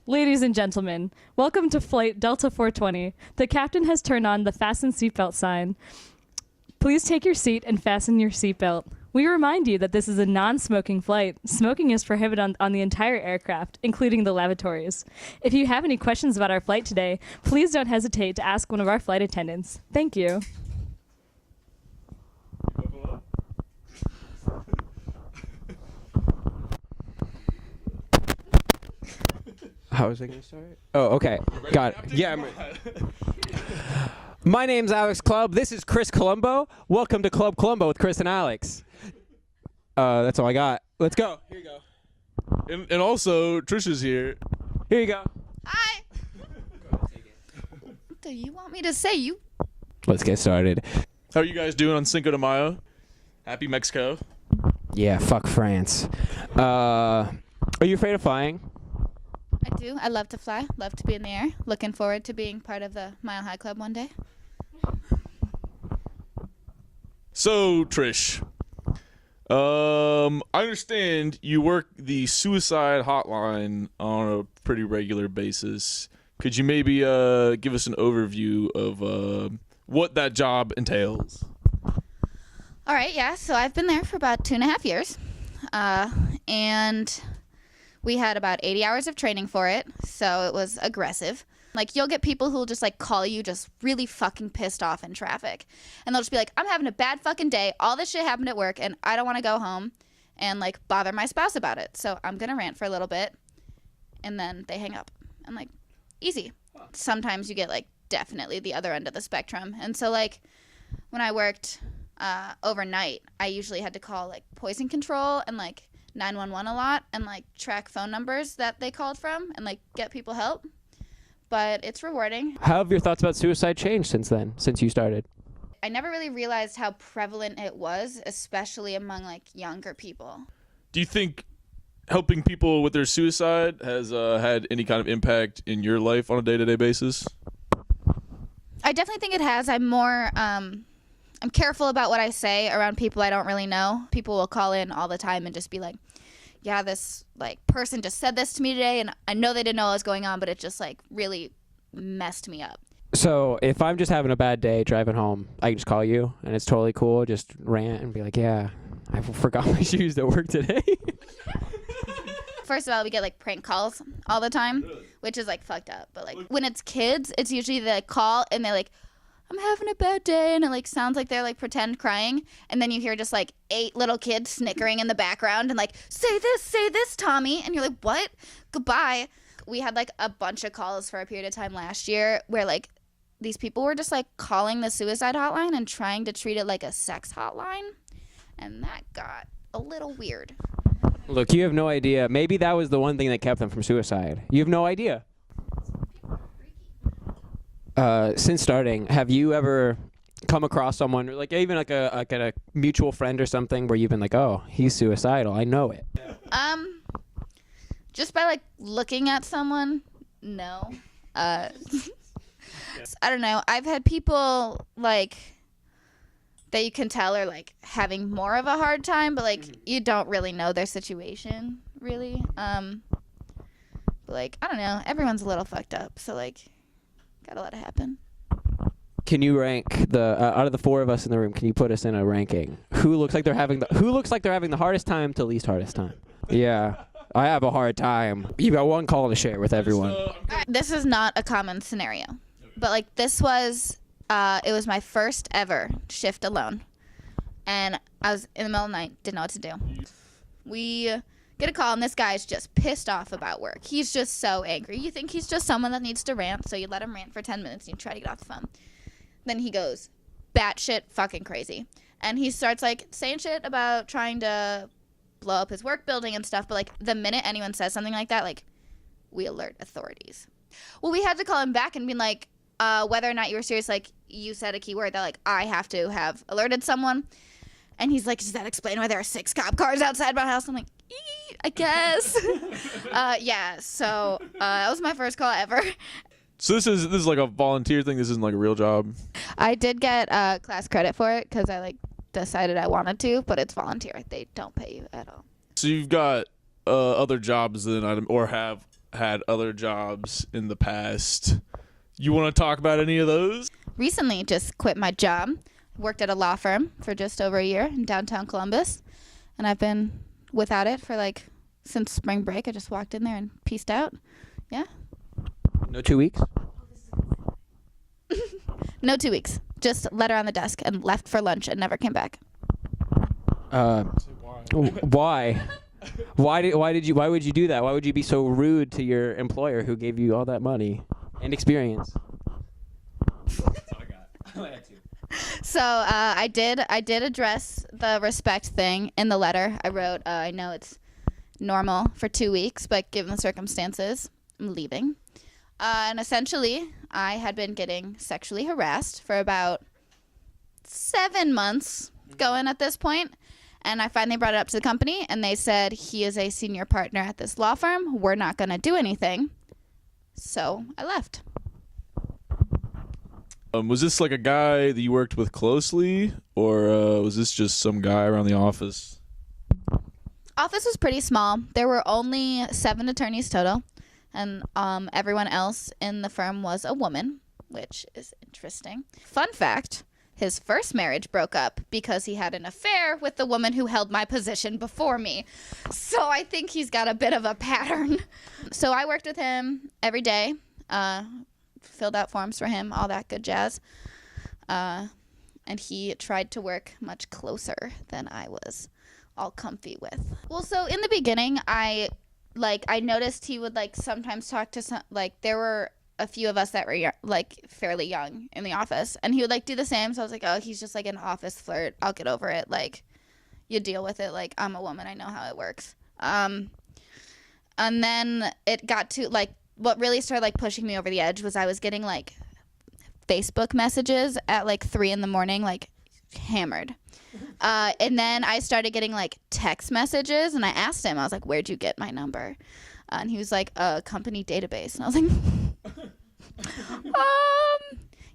Ladies and gentlemen, welcome to Flight Delta 420. The captain has turned on the fasten seatbelt sign. Please take your seat and fasten your seatbelt. We remind you that this is a non-smoking flight. Smoking is prohibited on the entire aircraft, including the lavatories. If you have any questions about our flight today, please don't hesitate to ask one of our flight attendants. Thank you. How was I going to start? Oh, okay. Got it. Yeah. My name's Alex Clubb. This is Chris Colombo. Welcome to Club Colombo with Chris and Alex. That's all I got. Let's go. Here you go. And also, Tricia's here. Here you go. Hi. What do you want me to say? You. Let's get started. How are you guys doing on Cinco de Mayo? Happy Mexico. Yeah, fuck France. Are you afraid of flying? I do. I love to fly. Love to be in the air. Looking forward to being part of the Mile High Club one day. So, Trish, I understand you work the suicide hotline on a pretty regular basis. Could you maybe give us an overview of what that job entails? All right, yeah. So I've been there for about 2.5 years. And we had about 80 hours of training for it, so it was aggressive. Like, you'll get people who'll just, like, call you just really fucking pissed off in traffic. And they'll just be like, I'm having a bad fucking day. All this shit happened at work, and I don't want to go home and, like, bother my spouse about it. So I'm going to rant for a little bit, and then they hang up. And, like, easy. Sometimes you get, like, definitely the other end of the spectrum. And so, like, when I worked overnight, I usually had to call, like, poison control and, like, 911 a lot and, like, track phone numbers that they called from and, like, get people help. But it's rewarding. How have your thoughts about suicide changed since then, since you started? I never really realized how prevalent it was, especially among, like, younger people. Do you think helping people with their suicide has had any kind of impact in your life on a day-to-day basis? I definitely think it has. I'm more, I'm careful about what I say around people I don't really know. People will call in all the time and just be like, yeah, this, like, person just said this to me today, and I know they didn't know what was going on, but it just, like, really messed me up. So if I'm just having a bad day driving home, I can just call you, and it's totally cool. Just rant and be like, yeah, I forgot my shoes at work today. First of all, we get, like, prank calls all the time, which is, like, fucked up. But, like, when it's kids, it's usually they, like, call, and they're like, I'm having a bad day, and it, like, sounds like they're, like, pretend crying, and then you hear just, like, 8 little kids snickering in the background and, like, say this, Tommy, and you're like, what? Goodbye. We had, like, a bunch of calls for a period of time last year where, like, these people were just, like, calling the suicide hotline and trying to treat it like a sex hotline, and that got a little weird. Look, you have no idea. Maybe that was the one thing that kept them from suicide. You have no idea. Since starting, have you ever come across someone, or like even like a mutual friend or something, where you've been like, oh, he's suicidal, I know it? Just by, like, looking at someone, no. I don't know. I've had people, like, that you can tell are, like, having more of a hard time, but, like, you don't really know their situation, really. But, like, I don't know. Everyone's a little fucked up, so, like, gotta let it happen. Can you rank the out of the 4 of us in the room? Can you put us in a ranking? Who looks like they're having the hardest time to least hardest time? Yeah, I have a hard time. You got one call to share with everyone. This is not a common scenario, but, like, this was it was my first ever shift alone, and I was in the middle of the night, didn't know what to do. We get a call, and this guy's just pissed off about work. He's just so angry. You think he's just someone that needs to rant, so you let him rant for 10 minutes, and you try to get off the phone. Then he goes batshit fucking crazy. And he starts, like, saying shit about trying to blow up his work building and stuff, but, like, the minute anyone says something like that, like, we alert authorities. Well, we had to call him back and be like, whether or not you were serious, like, you said a key word that, like, I have to have alerted someone. And he's like, does that explain why there are 6 cop cars outside my house? I'm like, I guess. Yeah, so that was my first call ever. So this is like a volunteer thing. This isn't like a real job. I did get class credit for it because I, like, decided I wanted to, but it's volunteer. They don't pay you at all. So you've got other jobs than or have had other jobs in the past. You want to talk about any of those? Recently, just quit my job. Worked at a law firm for just over a year in downtown Columbus, and I've been without it for like since spring break. I just walked in there and peaced out. Yeah. No 2 weeks? No 2 weeks. Just letter on the desk and left for lunch and never came back. Why? Why would you do that? Why would you be so rude to your employer who gave you all that money and experience? So I did address the respect thing in the letter. I wrote, I know it's normal for 2 weeks, but given the circumstances, I'm leaving. And essentially, I had been getting sexually harassed for about 7 months going at this point. And I finally brought it up to the company, and they said, he is a senior partner at this law firm. We're not going to do anything. So I left. Was this like a guy that you worked with closely, or was this just some guy around the office? Office was pretty small. There were only 7 attorneys total, and everyone else in the firm was a woman, which is interesting. Fun fact, his first marriage broke up because he had an affair with the woman who held my position before me. So I think he's got a bit of a pattern. So I worked with him every day, filled out forms for him, all that good jazz. And he tried to work much closer than I was all comfy with. Well, so in the beginning, I noticed he would sometimes talk to some, there were a few of us that were fairly young in the office, and he would do the same. So I was like, oh, he's just an office flirt. I'll get over it. You deal with it. I'm a woman. I know how it works. And then it got to what really started pushing me over the edge was I was getting Facebook messages at 3 a.m, hammered. And then I started getting text messages, and I asked him, I was like, where'd you get my number? And he was like, a company database. And I was like,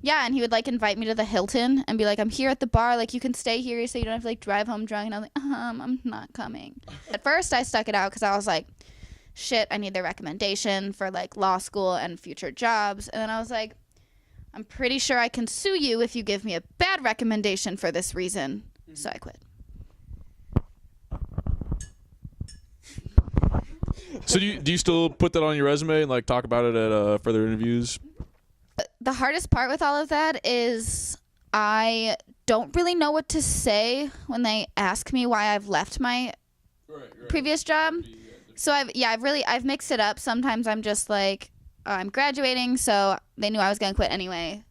yeah. And he would invite me to the Hilton and be like, I'm here at the bar. You can stay here so you don't have to drive home drunk. And I was like, I'm not coming. At first I stuck it out because I was like, shit, I need their recommendation for law school and future jobs. And then I was like, I'm pretty sure I can sue you if you give me a bad recommendation for this reason. So I quit. So do you still put that on your resume and talk about it at further interviews? The hardest part with all of that is I don't really know what to say when they ask me why I've left my previous job. So I've mixed it up. Sometimes I'm just I'm graduating, so they knew I was going to quit anyway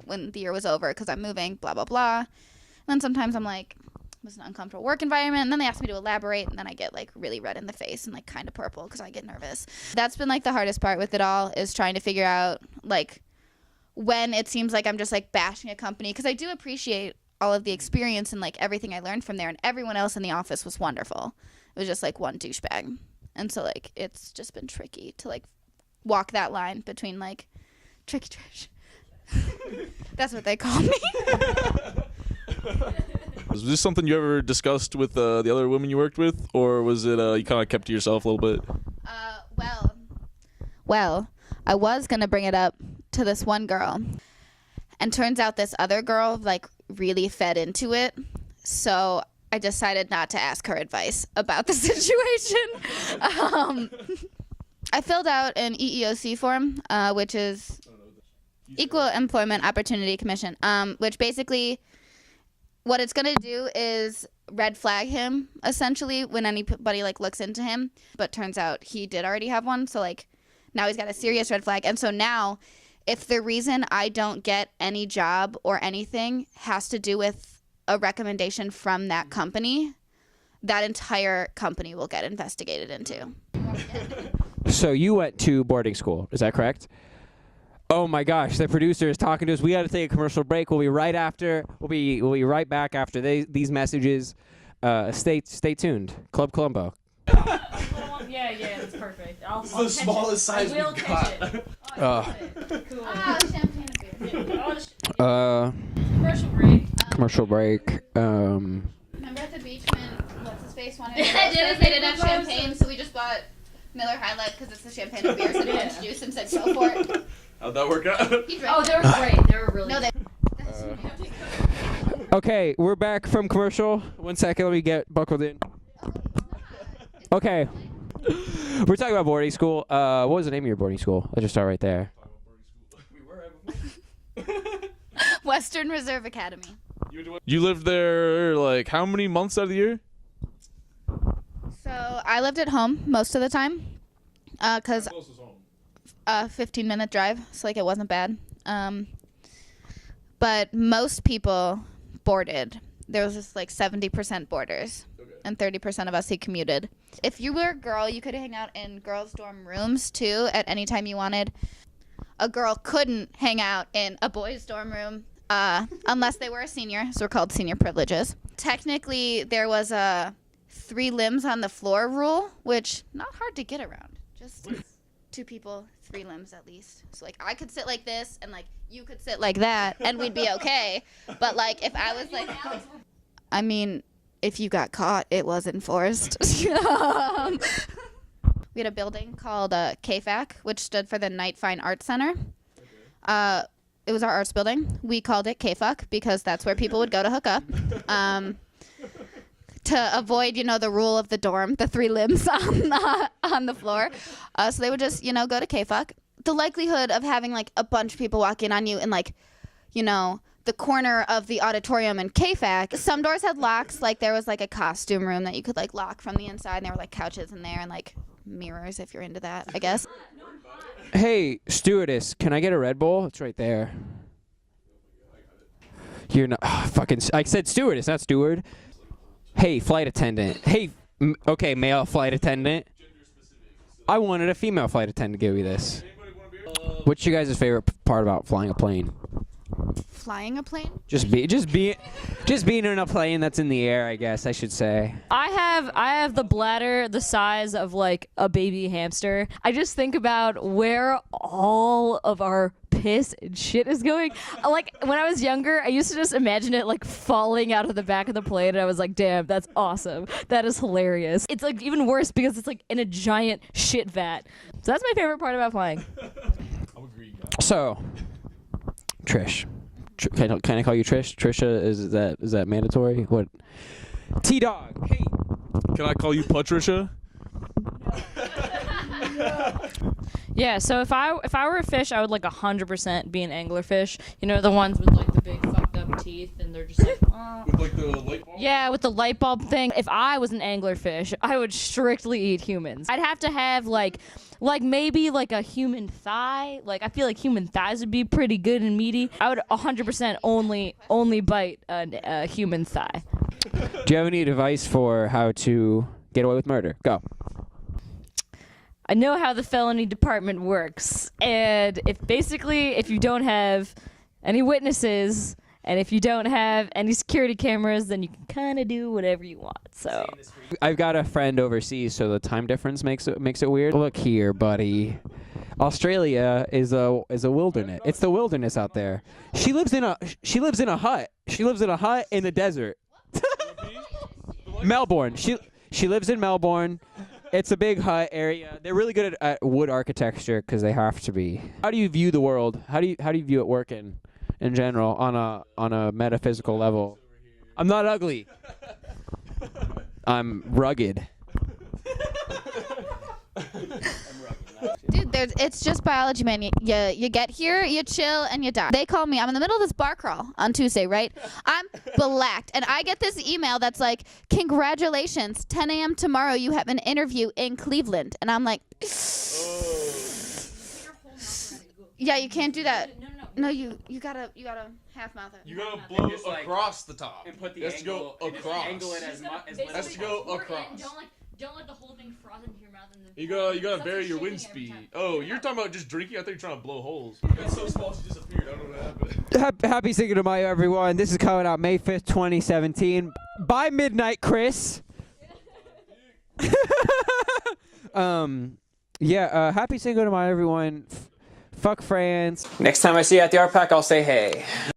when the year was over because I'm moving, blah, blah, blah. And then sometimes I'm it was an uncomfortable work environment, and then they ask me to elaborate, and then I get really red in the face and kind of purple because I get nervous. That's been the hardest part with it all, is trying to figure out when it seems like I'm just bashing a company, because I do appreciate all of the experience and everything I learned from there, and everyone else in the office was wonderful. It was just one douchebag, and so it's just been tricky to walk that line between tricky trash. That's what they call me. Was this something you ever discussed with the other women you worked with, or was it you kind of kept to yourself a little bit? Well, I was gonna bring it up to this one girl, and turns out this other girl really fed into it. So I decided not to ask her advice about the situation. I filled out an EEOC form, which is Equal Employment Opportunity Commission, which basically what it's going to do is red flag him, essentially, when anybody looks into him. But turns out he did already have one, so now he's got a serious red flag. And so now, if the reason I don't get any job or anything has to do with a recommendation from that company, that entire company will get investigated into. So you went to boarding school, is that correct? Oh my gosh, the producer is talking to us. We got to take a commercial break. We'll be right after. We'll be right back after these messages. Stay tuned. Club Columbo. Yeah, that's perfect. I'll This is the smallest size I will we've catch got. it. Cool. Champagne and beer. Commercial break. Commercial break. Remember at the beach when what's his face wanted to they didn't have champagne, so we just bought Miller High Life because it's the champagne and beers and orange juice and said go for it. How'd that work out? He Oh, drank they were great. They were really No, good. Okay, we're back from commercial. 1 second, let me get buckled in. Okay. We're talking about boarding school. What was the name of your boarding school? Let's just start right there. Western Reserve Academy. You lived there like how many months out of the year? So I lived at home most of the time, cause 15-minute drive, so like it wasn't bad. But most people boarded. There was just like 70% boarders, and 30% of us who commuted. If you were a girl, you could hang out in girls' dorm rooms too at any time you wanted. A girl couldn't hang out in a boys' dorm room unless they were a senior, so we're called senior privileges. Technically, there was a 3 limbs on the floor rule, which not hard to get around. Just 2 people, 3 limbs at least. So like I could sit like this, and like you could sit like that, and we'd be okay. But like if I was like, I mean, if you got caught, it was enforced. We had a building called KFAC, which stood for the Night Fine Arts Center. It was our arts building. We called it KFUC because that's where people would go to hook up. To avoid, the rule of the dorm, the 3 limbs on the floor. So they would just, go to KFUC. The likelihood of having, like, a bunch of people walk in on you in, like, the corner of the auditorium in KFAC. Some doors had locks. Like, there was, like, a costume room that you could, like, lock from the inside. And there were, like, couches in there and, like, mirrors if you're into that, I guess. Hey, stewardess, can I get a Red Bull? It's right there. You're not fucking. I said stewardess, not steward. Hey, flight attendant. Hey, okay, male flight attendant. I wanted a female flight attendant to give you this. What's your guys' favorite part about flying a plane? Flying a plane? Just being in a plane that's in the air, I guess I should say. I have the bladder the size of like a baby hamster. I just think about where all of our piss and shit is going. Like when I was younger, I used to just imagine it like falling out of the back of the plane, and I was like, damn, that's awesome. That is hilarious. It's like even worse because it's like in a giant shit vat. So that's my favorite part about flying. So, Trish. Can I call you Trish? Tricia, is that mandatory? What? T-Dog, hey. Can I call you Patricia? Yeah, so if I were a fish, I would like 100% be an anglerfish. You know, the ones with like the big fucked up teeth, and they're just like, With like the light bulb? yeah, with the light bulb thing. If I was an anglerfish, I would strictly eat humans. I'd have to have like maybe like a human thigh. Like I feel like human thighs would be pretty good and meaty. I would 100% only bite a human thigh. Do you have any advice for how to get away with murder? Go. I know how the felony department works, and if you don't have any witnesses and if you don't have any security cameras, then you can kind of do whatever you want. So I've got a friend overseas, so the time difference makes it weird. Look here, buddy. Australia is a wilderness. It's the wilderness out there. She lives in a hut. She lives in a hut in the desert. Melbourne. She lives in Melbourne. It's a big hut area. They're really good at wood architecture because they have to be. How do you view the world? How do you view it working in general on a metaphysical level? I'm not ugly. I'm rugged. Dude, it's just biology, man. You get here, you chill, and you die. They call me. I'm in the middle of this bar crawl on Tuesday, right? I'm blacked, and I get this email that's like, "Congratulations, 10 a.m. tomorrow. You have an interview in Cleveland." And I'm like, "Yeah, you can't do that. No, you gotta half mouth it. You gotta blow across the top. And put the Has to go across. Angle it as much Has to go across. Don't let the whole thing froth into your mouth. You gotta vary your wind speed. Oh, you're talking about just drinking? I thought you were trying to blow holes. It's so small she disappeared. I don't know what happened. Happy Cinco de Mayo, everyone. This is coming out May 5th, 2017. By midnight, Chris. Happy Cinco de Mayo, everyone. Fuck France. Next time I see you at the art pack, I'll say hey.